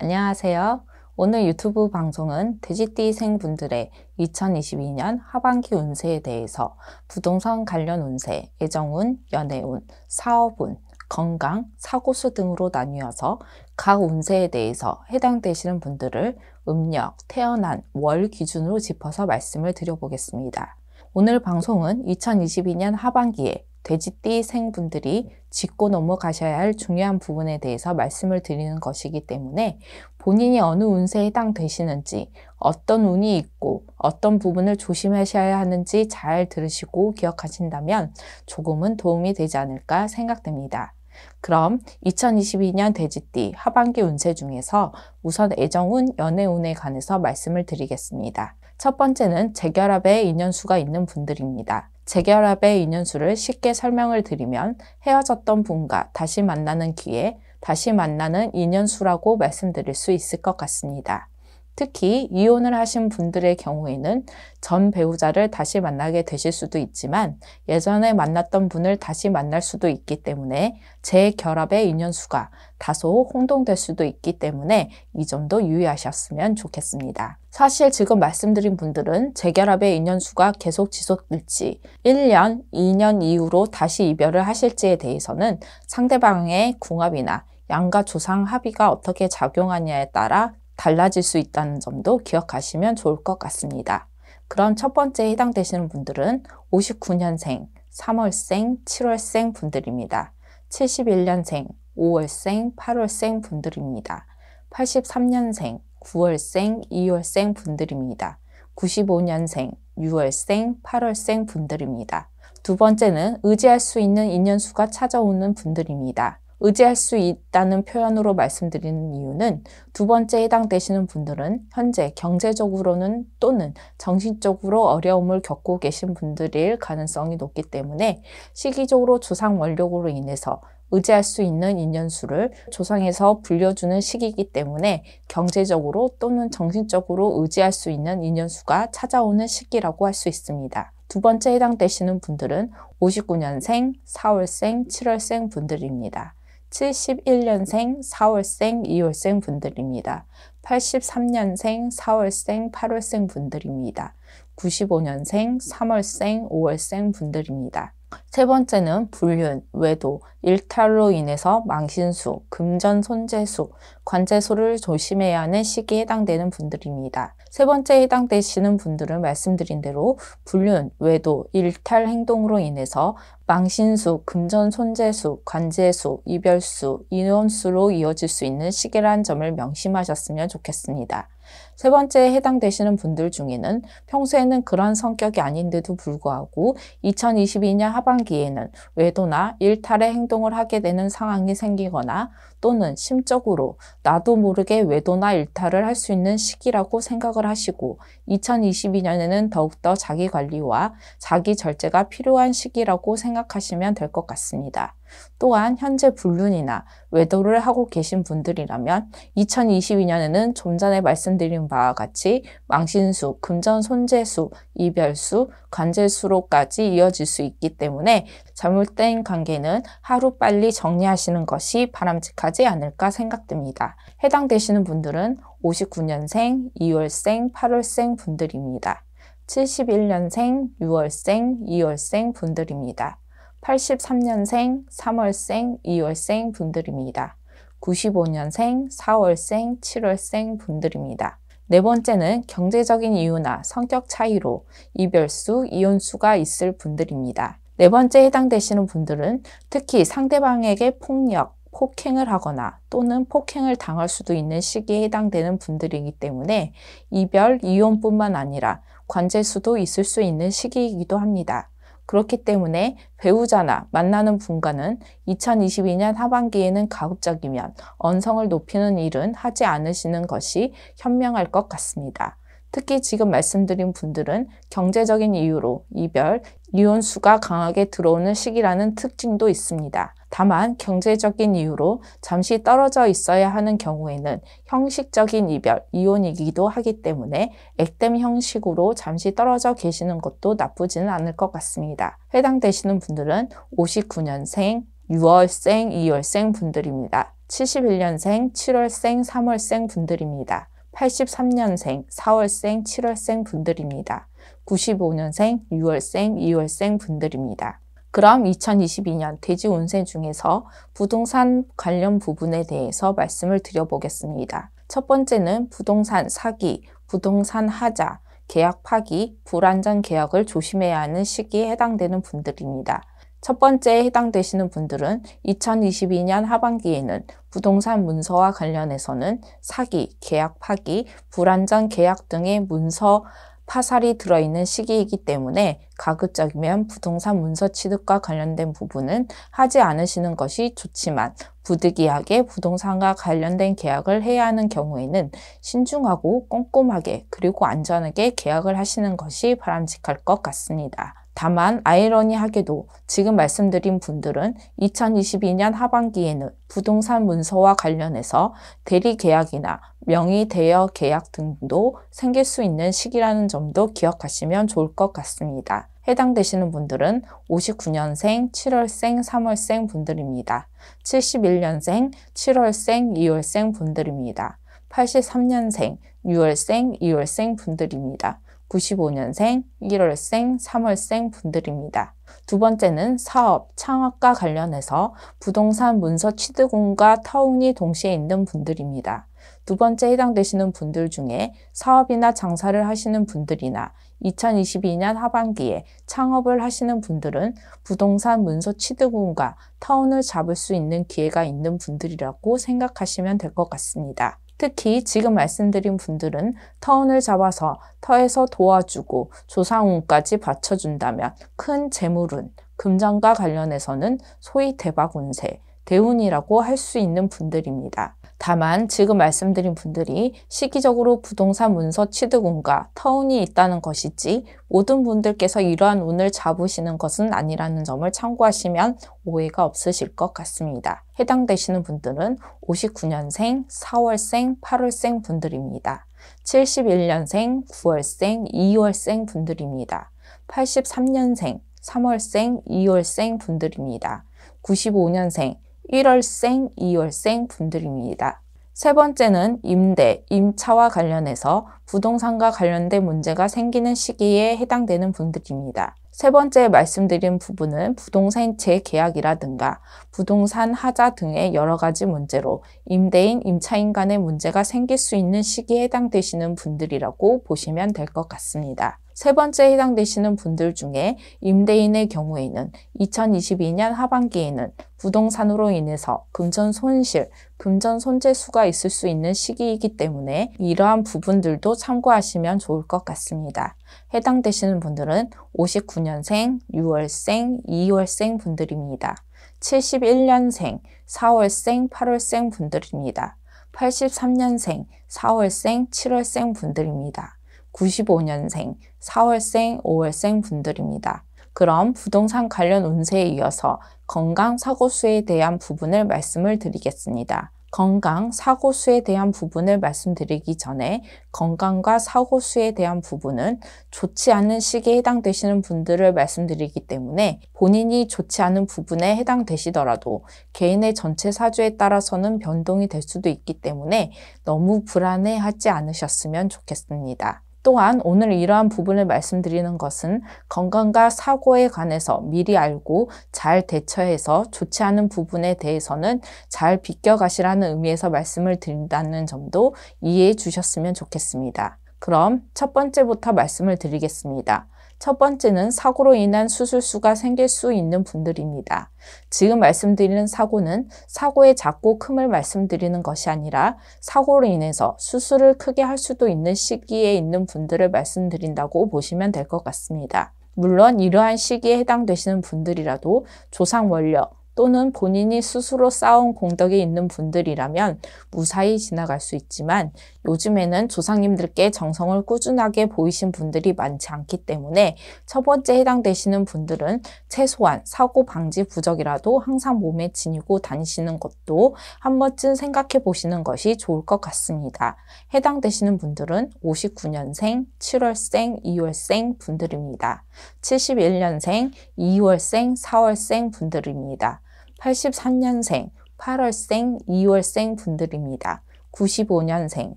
안녕하세요. 오늘 유튜브 방송은 돼지띠생분들의 2022년 하반기 운세에 대해서 부동산 관련 운세, 애정운, 연애운, 사업운, 건강, 사고수 등으로 나뉘어서 각 운세에 대해서 해당되시는 분들을 음력, 태어난 월 기준으로 짚어서 말씀을 드려보겠습니다. 오늘 방송은 2022년 하반기에 돼지띠 생분들이 짚고 넘어가셔야 할 중요한 부분에 대해서 말씀을 드리는 것이기 때문에 본인이 어느 운세에 해당되시는지, 어떤 운이 있고 어떤 부분을 조심하셔야 하는지 잘 들으시고 기억하신다면 조금은 도움이 되지 않을까 생각됩니다. 그럼 2022년 돼지띠 하반기 운세 중에서 우선 애정운, 연애운에 관해서 말씀을 드리겠습니다. 첫 번째는 재결합의 인연수가 있는 분들입니다. 재결합의 인연수를 쉽게 설명을 드리면 헤어졌던 분과 다시 만나는 기회, 다시 만나는 인연수라고 말씀드릴 수 있을 것 같습니다. 특히 이혼을 하신 분들의 경우에는 전 배우자를 다시 만나게 되실 수도 있지만 예전에 만났던 분을 다시 만날 수도 있기 때문에 재결합의 인연수가 다소 혼동될 수도 있기 때문에 이 점도 유의하셨으면 좋겠습니다. 사실 지금 말씀드린 분들은 재결합의 인연수가 계속 지속될지 1년, 2년 이후로 다시 이별을 하실지에 대해서는 상대방의 궁합이나 양가 조상 합의가 어떻게 작용하냐에 따라 달라질 수 있다는 점도 기억하시면 좋을 것 같습니다. 그럼 첫 번째 해당되시는 분들은 59년생, 3월생, 7월생 분들입니다. 71년생, 5월생, 8월생 분들입니다. 83년생, 9월생, 2월생 분들입니다. 95년생, 6월생, 8월생 분들입니다. 두 번째는 의지할 수 있는 인연수가 찾아오는 분들입니다. 의지할 수 있다는 표현으로 말씀드리는 이유는 두 번째 해당되시는 분들은 현재 경제적으로는 또는 정신적으로 어려움을 겪고 계신 분들일 가능성이 높기 때문에 시기적으로 조상 원력으로 인해서 의지할 수 있는 인연수를 조상에서 불려주는 시기이기 때문에 경제적으로 또는 정신적으로 의지할 수 있는 인연수가 찾아오는 시기라고 할 수 있습니다. 두 번째 해당되시는 분들은 59년생, 4월생, 7월생 분들입니다. 71년생, 4월생, 2월생 분들입니다. 83년생, 4월생, 8월생 분들입니다. 95년생, 3월생, 5월생 분들입니다. 세 번째는 불륜, 외도, 일탈로 인해서 망신수, 금전 손재수, 관재수를 조심해야 하는 시기에 해당되는 분들입니다. 세 번째 해당되시는 분들은 말씀드린 대로 불륜, 외도, 일탈 행동으로 인해서 망신수, 금전 손재수, 관재수, 이별수, 인원수로 이어질 수 있는 시기라는 점을 명심하셨으면 좋겠습니다. 세 번째에 해당되시는 분들 중에는 평소에는 그런 성격이 아닌데도 불구하고 2022년 하반기에는 외도나 일탈의 행동을 하게 되는 상황이 생기거나 또는 심적으로 나도 모르게 외도나 일탈을 할 수 있는 시기라고 생각을 하시고 2022년에는 더욱더 자기 관리와 자기 절제가 필요한 시기라고 생각하시면 될 것 같습니다. 또한 현재 불륜이나 외도를 하고 계신 분들이라면 2022년에는 좀 전에 말씀드린 바와 같이 망신수, 금전 손재수, 이별수, 관재수로까지 이어질 수 있기 때문에 잘못된 관계는 하루빨리 정리하시는 것이 바람직하지 않을까 생각됩니다. 해당되시는 분들은 59년생, 2월생, 8월생 분들입니다. 71년생, 6월생, 2월생 분들입니다. 83년생, 3월생, 2월생 분들입니다. 95년생, 4월생, 7월생 분들입니다. 네 번째는 경제적인 이유나 성격 차이로 이별수, 이혼수가 있을 분들입니다. 네 번째 해당되시는 분들은 특히 상대방에게 폭력, 폭행을 하거나 또는 폭행을 당할 수도 있는 시기에 해당되는 분들이기 때문에 이별, 이혼뿐만 아니라 관재수도 있을 수 있는 시기이기도 합니다. 그렇기 때문에 배우자나 만나는 분과는 2022년 하반기에는 가급적이면 언성을 높이는 일은 하지 않으시는 것이 현명할 것 같습니다. 특히 지금 말씀드린 분들은 경제적인 이유로 이별, 이혼수가 강하게 들어오는 시기라는 특징도 있습니다. 다만 경제적인 이유로 잠시 떨어져 있어야 하는 경우에는 형식적인 이별, 이혼이기도 하기 때문에 액땜 형식으로 잠시 떨어져 계시는 것도 나쁘지는 않을 것 같습니다. 해당되시는 분들은 59년생, 6월생, 2월생 분들입니다. 71년생, 7월생, 3월생 분들입니다. 83년생, 4월생, 7월생 분들입니다. 95년생, 6월생, 2월생 분들입니다. 그럼 2022년 돼지 운세 중에서 부동산 관련 부분에 대해서 말씀을 드려보겠습니다. 첫 번째는 부동산 사기, 부동산 하자, 계약 파기, 불안전 계약을 조심해야 하는 시기에 해당되는 분들입니다. 첫 번째에 해당되시는 분들은 2022년 하반기에는 부동산 문서와 관련해서는 사기, 계약 파기, 불안전 계약 등의 문서 파살이 들어있는 시기이기 때문에 가급적이면 부동산 문서 취득과 관련된 부분은 하지 않으시는 것이 좋지만 부득이하게 부동산과 관련된 계약을 해야 하는 경우에는 신중하고 꼼꼼하게 그리고 안전하게 계약을 하시는 것이 바람직할 것 같습니다. 다만 아이러니하게도 지금 말씀드린 분들은 2022년 하반기에는 부동산 문서와 관련해서 대리 계약이나 명의 대여 계약 등도 생길 수 있는 시기라는 점도 기억하시면 좋을 것 같습니다. 해당되시는 분들은 59년생, 7월생, 3월생 분들입니다. 71년생, 7월생, 2월생 분들입니다. 83년생, 6월생, 2월생 분들입니다. 95년생, 1월생, 3월생 분들입니다. 두 번째는 사업, 창업과 관련해서 부동산 문서 취득운과 터운이 동시에 있는 분들입니다. 두 번째 해당되시는 분들 중에 사업이나 장사를 하시는 분들이나 2022년 하반기에 창업을 하시는 분들은 부동산 문서 취득운과 터운을 잡을 수 있는 기회가 있는 분들이라고 생각하시면 될 것 같습니다. 특히 지금 말씀드린 분들은 터운을 잡아서 터에서 도와주고 조상운까지 받쳐준다면 큰 재물운, 금전과 관련해서는 소위 대박운세, 대운이라고 할 수 있는 분들입니다. 다만 지금 말씀드린 분들이 시기적으로 부동산 문서 취득운과 터운이 있다는 것이지 모든 분들께서 이러한 운을 잡으시는 것은 아니라는 점을 참고하시면 오해가 없으실 것 같습니다. 해당되시는 분들은 59년생, 4월생, 8월생 분들입니다. 71년생, 9월생, 2월생 분들입니다. 83년생, 3월생, 2월생 분들입니다. 95년생, 1월생, 2월생 분들입니다. 세 번째는 임대, 임차와 관련해서 부동산과 관련된 문제가 생기는 시기에 해당되는 분들입니다. 세 번째 말씀드린 부분은 부동산 재계약이라든가 부동산 하자 등의 여러 가지 문제로 임대인, 임차인 간의 문제가 생길 수 있는 시기에 해당되시는 분들이라고 보시면 될 것 같습니다. 세 번째 해당되시는 분들 중에 임대인의 경우에는 2022년 하반기에는 부동산으로 인해서 금전 손실, 금전 손재수가 있을 수 있는 시기이기 때문에 이러한 부분들도 참고하시면 좋을 것 같습니다. 해당되시는 분들은 59년생, 6월생, 2월생 분들입니다. 71년생, 4월생, 8월생 분들입니다. 83년생, 4월생, 7월생 분들입니다. 95년생, 4월생, 5월생 분들입니다. 그럼 부동산 관련 운세에 이어서 건강, 사고수에 대한 부분을 말씀을 드리겠습니다. 건강, 사고수에 대한 부분을 말씀드리기 전에 건강과 사고수에 대한 부분은 좋지 않은 시기에 해당되시는 분들을 말씀드리기 때문에 본인이 좋지 않은 부분에 해당되시더라도 개인의 전체 사주에 따라서는 변동이 될 수도 있기 때문에 너무 불안해하지 않으셨으면 좋겠습니다. 또한 오늘 이러한 부분을 말씀드리는 것은 건강과 사고에 관해서 미리 알고 잘 대처해서 좋지 않은 부분에 대해서는 잘 비껴가시라는 의미에서 말씀을 드린다는 점도 이해해 주셨으면 좋겠습니다. 그럼 첫 번째부터 말씀을 드리겠습니다. 첫 번째는 사고로 인한 수술수가 생길 수 있는 분들입니다. 지금 말씀드리는 사고는 사고의 작고 큼을 말씀드리는 것이 아니라 사고로 인해서 수술을 크게 할 수도 있는 시기에 있는 분들을 말씀드린다고 보시면 될 것 같습니다. 물론 이러한 시기에 해당되시는 분들이라도 조상원력 또는 본인이 스스로 쌓아온 공덕이 있는 분들이라면 무사히 지나갈 수 있지만 요즘에는 조상님들께 정성을 꾸준하게 보이신 분들이 많지 않기 때문에 첫 번째 해당되시는 분들은 최소한 사고 방지 부적이라도 항상 몸에 지니고 다니시는 것도 한 번쯤 생각해 보시는 것이 좋을 것 같습니다. 해당되시는 분들은 59년생, 7월생, 2월생 분들입니다. 71년생, 2월생, 4월생 분들입니다. 83년생 8월생, 2월생 분들입니다. 95년생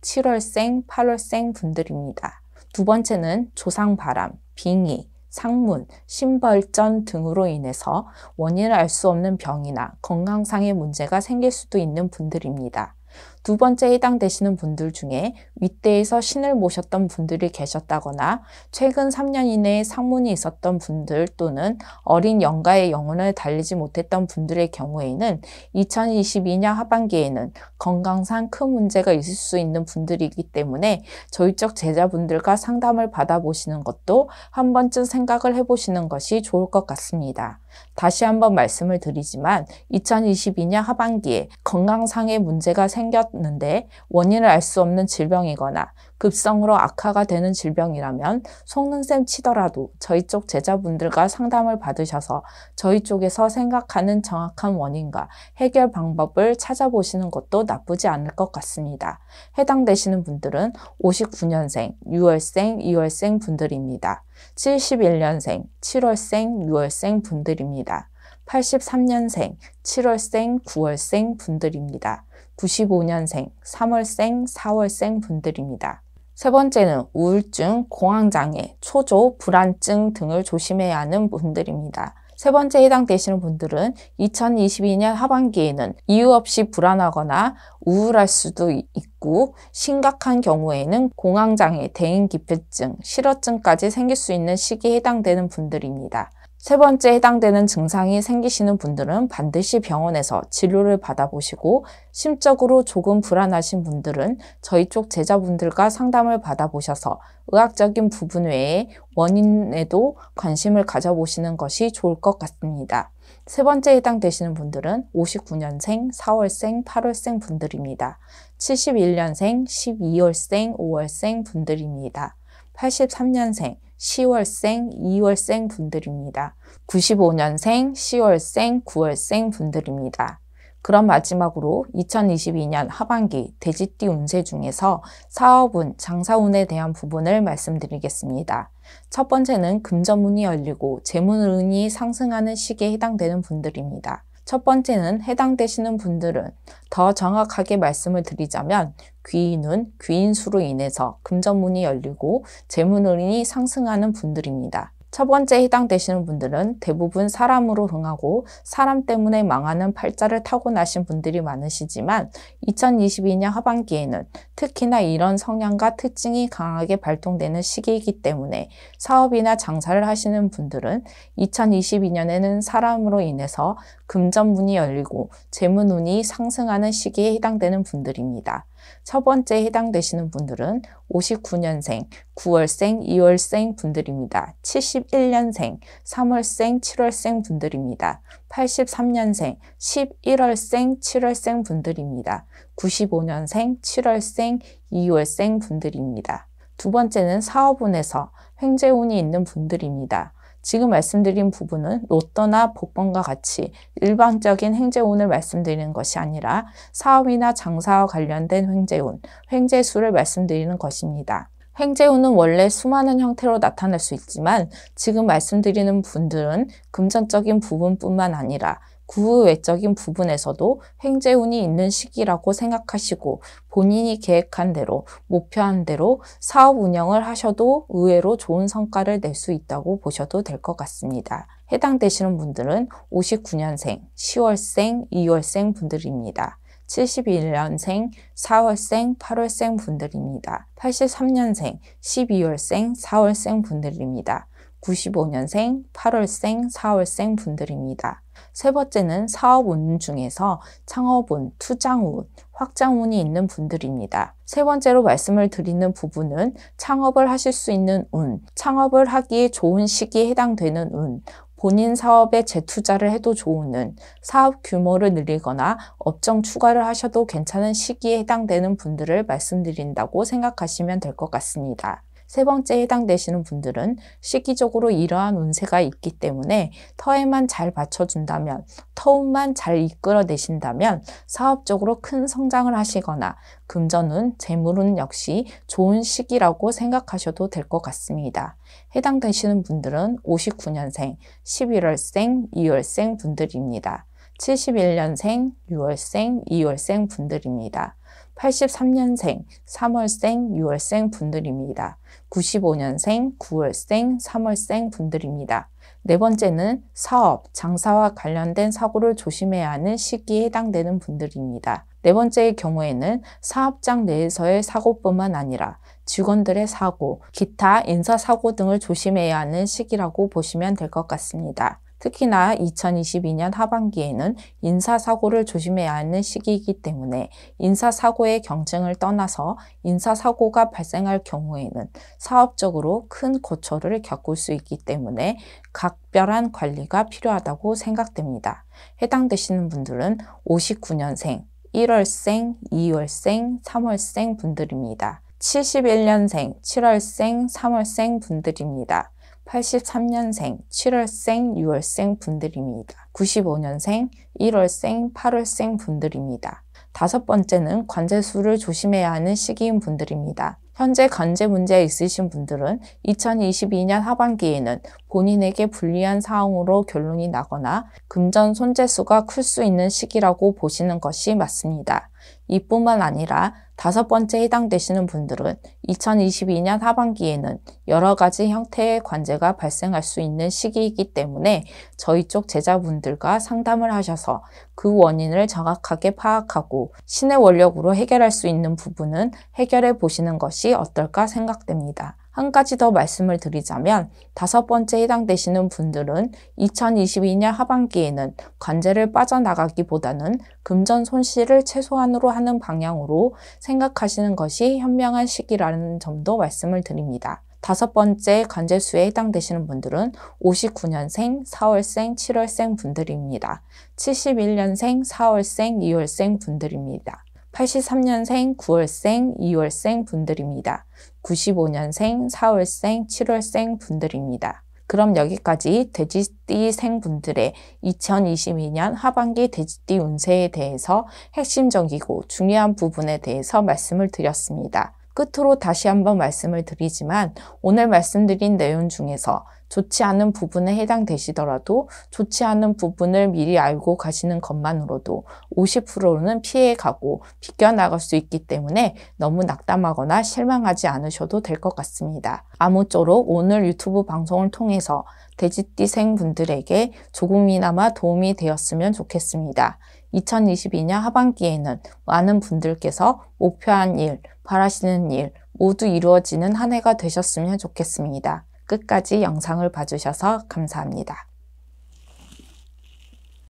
7월생, 8월생 분들입니다. 두 번째는 조상바람, 빙의, 상문, 심벌전 등으로 인해서 원인을 알 수 없는 병이나 건강상의 문제가 생길 수도 있는 분들입니다. 두 번째 해당되시는 분들 중에 윗대에서 신을 모셨던 분들이 계셨다거나 최근 3년 이내에 상문이 있었던 분들 또는 어린 영가의 영혼을 달리지 못했던 분들의 경우에는 2022년 하반기에는 건강상 큰 문제가 있을 수 있는 분들이기 때문에 저희 쪽 제자분들과 상담을 받아보시는 것도 한 번쯤 생각을 해보시는 것이 좋을 것 같습니다. 다시 한번 말씀을 드리지만 2022년 하반기에 건강상의 문제가 생겼는데 원인을 알 수 없는 질병이거나 급성으로 악화가 되는 질병이라면 속는셈 치더라도 저희 쪽 제자분들과 상담을 받으셔서 저희 쪽에서 생각하는 정확한 원인과 해결 방법을 찾아보시는 것도 나쁘지 않을 것 같습니다. 해당되시는 분들은 59년생, 6월생, 2월생 분들입니다. 71년생, 7월생, 6월생 분들입니다. 83년생, 7월생, 9월생 분들입니다. 95년생, 3월생, 4월생 분들입니다. 세 번째는 우울증, 공황장애, 초조, 불안증 등을 조심해야 하는 분들입니다. 세 번째 해당되시는 분들은 2022년 하반기에는 이유 없이 불안하거나 우울할 수도 있고 심각한 경우에는 공황장애, 대인기피증, 실어증까지 생길 수 있는 시기에 해당되는 분들입니다. 세 번째 해당되는 증상이 생기시는 분들은 반드시 병원에서 진료를 받아보시고 심적으로 조금 불안하신 분들은 저희 쪽 제자분들과 상담을 받아보셔서 의학적인 부분 외에 원인에도 관심을 가져보시는 것이 좋을 것 같습니다. 세 번째 해당되시는 분들은 59년생, 4월생, 8월생 분들입니다. 71년생, 12월생, 5월생 분들입니다. 83년생, 10월생, 2월생 분들입니다. 95년생, 10월생, 9월생 분들입니다. 그럼 마지막으로 2022년 하반기 돼지띠 운세 중에서 사업운, 장사운에 대한 부분을 말씀드리겠습니다. 첫 번째는 금전운이 열리고 재물운이 상승하는 시기에 해당되는 분들입니다. 첫 번째는 해당되시는 분들은 더 정확하게 말씀을 드리자면 귀인운, 귀인수로 인해서 금전운이 열리고 재물운이 상승하는 분들입니다. 첫 번째 해당되시는 분들은 대부분 사람으로 흥하고 사람 때문에 망하는 팔자를 타고나신 분들이 많으시지만 2022년 하반기에는 특히나 이런 성향과 특징이 강하게 발동되는 시기이기 때문에 사업이나 장사를 하시는 분들은 2022년에는 사람으로 인해서 금전운이 열리고 재물운이 상승하는 시기에 해당되는 분들입니다. 첫 번째 해당되시는 분들은 59년생, 9월생, 2월생 분들입니다. 71년생, 3월생, 7월생 분들입니다. 83년생, 11월생, 7월생 분들입니다. 95년생, 7월생, 2월생 분들입니다. 두 번째는 사업운에서 횡재운이 있는 분들입니다. 지금 말씀드린 부분은 로또나 복권과 같이 일반적인 횡재운을 말씀드리는 것이 아니라 사업이나 장사와 관련된 횡재운, 횡재수를 말씀드리는 것입니다. 횡재운은 원래 수많은 형태로 나타날 수 있지만 지금 말씀드리는 분들은 금전적인 부분뿐만 아니라 그 외적인 부분에서도 횡재운이 있는 시기라고 생각하시고 본인이 계획한 대로, 목표한 대로 사업 운영을 하셔도 의외로 좋은 성과를 낼 수 있다고 보셔도 될 것 같습니다. 해당되시는 분들은 59년생, 10월생, 2월생 분들입니다. 71년생, 4월생, 8월생 분들입니다. 83년생, 12월생, 4월생 분들입니다. 95년생, 8월생, 4월생 분들입니다. 세 번째는 사업운 중에서 창업운, 투장운, 확장운이 있는 분들입니다. 세 번째로 말씀을 드리는 부분은 창업을 하실 수 있는 운, 창업을 하기에 좋은 시기에 해당되는 운, 본인 사업에 재투자를 해도 좋은 운, 사업 규모를 늘리거나 업종 추가를 하셔도 괜찮은 시기에 해당되는 분들을 말씀드린다고 생각하시면 될 것 같습니다. 세 번째 해당되시는 분들은 시기적으로 이러한 운세가 있기 때문에 터에만 잘 받쳐준다면, 터운만 잘 이끌어내신다면 사업적으로 큰 성장을 하시거나 금전운, 재물운 역시 좋은 시기라고 생각하셔도 될 것 같습니다. 해당되시는 분들은 59년생, 11월생, 2월생 분들입니다. 71년생 6월생, 2월생 분들입니다. 83년생 3월생, 6월생 분들입니다. 95년생 9월생, 3월생 분들입니다. 네 번째는 사업, 장사와 관련된 사고를 조심해야 하는 시기에 해당되는 분들입니다. 네 번째의 경우에는 사업장 내에서의 사고뿐만 아니라 직원들의 사고, 기타 인사사고 등을 조심해야 하는 시기라고 보시면 될 것 같습니다. 특히나 2022년 하반기에는 인사사고를 조심해야 하는 시기이기 때문에 인사사고의 경쟁을 떠나서 인사사고가 발생할 경우에는 사업적으로 큰 고초를 겪을 수 있기 때문에 각별한 관리가 필요하다고 생각됩니다. 해당되시는 분들은 59년생, 1월생, 2월생, 3월생 분들입니다. 71년생, 7월생, 3월생 분들입니다. 83년생, 7월생, 6월생 분들입니다. 95년생, 1월생, 8월생 분들입니다. 다섯 번째는 관제수를 조심해야 하는 시기인 분들입니다. 현재 관제 문제 있으신 분들은 2022년 하반기에는 본인에게 불리한 사항으로 결론이 나거나 금전 손재수가 클 수 있는 시기라고 보시는 것이 맞습니다. 이뿐만 아니라 다섯 번째 해당되시는 분들은 2022년 하반기에는 여러 가지 형태의 관제가 발생할 수 있는 시기이기 때문에 저희 쪽 제자분들과 상담을 하셔서 그 원인을 정확하게 파악하고 신의 원력으로 해결할 수 있는 부분은 해결해 보시는 것이 어떨까 생각됩니다. 한 가지 더 말씀을 드리자면 다섯 번째 해당되시는 분들은 2022년 하반기에는 관제를 빠져나가기보다는 금전 손실을 최소한으로 하는 방향으로 생각하시는 것이 현명한 시기라는 점도 말씀을 드립니다. 다섯 번째 관제수에 해당되시는 분들은 59년생, 4월생, 7월생 분들입니다. 71년생, 4월생, 2월생 분들입니다. 83년생, 9월생, 2월생 분들입니다. 95년생, 4월생, 7월생 분들입니다. 그럼 여기까지 돼지띠생 분들의 2022년 하반기 돼지띠 운세에 대해서 핵심적이고 중요한 부분에 대해서 말씀을 드렸습니다. 끝으로 다시 한번 말씀을 드리지만 오늘 말씀드린 내용 중에서 좋지 않은 부분에 해당되시더라도 좋지 않은 부분을 미리 알고 가시는 것만으로도 50%는 피해가고 비껴나갈 수 있기 때문에 너무 낙담하거나 실망하지 않으셔도 될 것 같습니다. 아무쪼록 오늘 유튜브 방송을 통해서 돼지띠생 분들에게 조금이나마 도움이 되었으면 좋겠습니다. 2022년 하반기에는 많은 분들께서 목표한 일, 바라시는 일 모두 이루어지는 한 해가 되셨으면 좋겠습니다. 끝까지 영상을 봐주셔서 감사합니다.